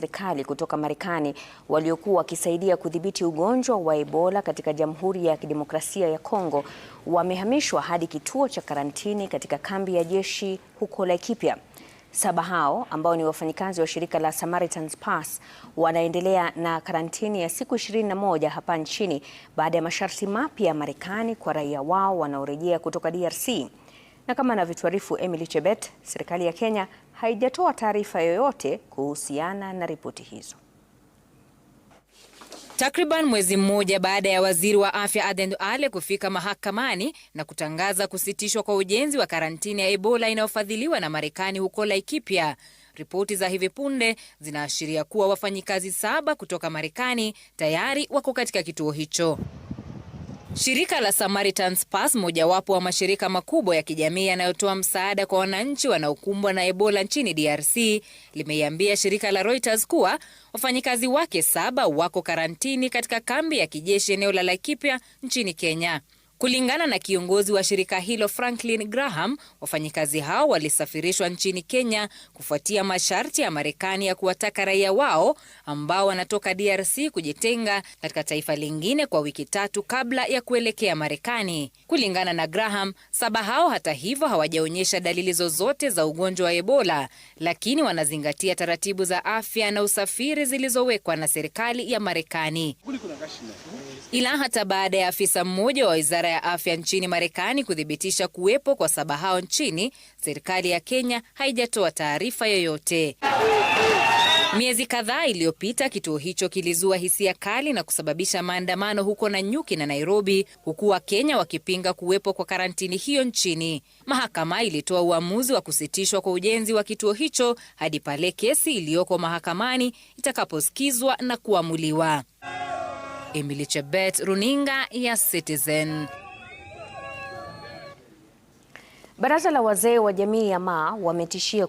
Serikali kutoka Marekani waliokuwa wakisaidia kudhibiti ugonjwa wa Ebola katika Jamhuri ya Kidemokrasia ya Kongo wamehamishwa hadi kituo cha karantini katika kambi ya jeshi huko Laikipia. 7 hao ambao ni wafanyikazi wa shirika la Samaritan's Pass wanaendelea na karantini ya siku 21 hapa nchini baada ya masharti mapya ya Marekani kwa raia wao wanaorejea kutoka DRC. Na kama anavyotuarifu Emily Chebet, serikali ya Kenya haijatoa taarifa yoyote kuhusiana na ripoti hizo. Takriban mwezi mmoja baada ya waziri wa afya Aden Duale kufika mahakamani na kutangaza kusitishwa kwa ujenzi wa karantini ya Ebola inayofadhiliwa na Marekani huko Laikipia, ripoti za hivi punde zinaashiria kuwa wafanyikazi 7 kutoka Marekani tayari wako katika kituo hicho. Shirika la Samaritan's Pass, mojawapo wa mashirika makubwa ya kijamii yanayotoa msaada kwa wananchi wanaokumbwa na Ebola nchini DRC, limeiambia shirika la Reuters kuwa wafanyikazi wake 7 wako karantini katika kambi ya kijeshi eneo la Laikipia nchini Kenya. Kulingana na kiongozi wa shirika hilo Franklin Graham, wafanyikazi hao walisafirishwa nchini Kenya kufuatia masharti ya Marekani ya kuwataka raia wao ambao wanatoka DRC kujitenga katika taifa lingine kwa wiki 3 kabla ya kuelekea Marekani. Kulingana na Graham, 7 hao hata hivyo hawajaonyesha dalili zozote za ugonjwa wa Ebola, lakini wanazingatia taratibu za afya na usafiri zilizowekwa na serikali ya Marekani. Ila hata baada ya afisa mmoja wa Wizara ya Afya nchini Marekani kuthibitisha kuwepo kwa 7 hao nchini, serikali ya Kenya haijatoa taarifa yoyote. Miezi kadhaa iliyopita, kituo hicho kilizua hisia kali na kusababisha maandamano huko Nanyuki na Nairobi, huku Wakenya wakipinga kuwepo kwa karantini hiyo nchini. Mahakama ilitoa uamuzi wa kusitishwa kwa ujenzi wa kituo hicho hadi pale kesi iliyoko mahakamani itakaposikizwa na kuamuliwa. Emily Chebet, Runinga ya Citizen. Baraza la wazee wa jamii ya Maa wametishia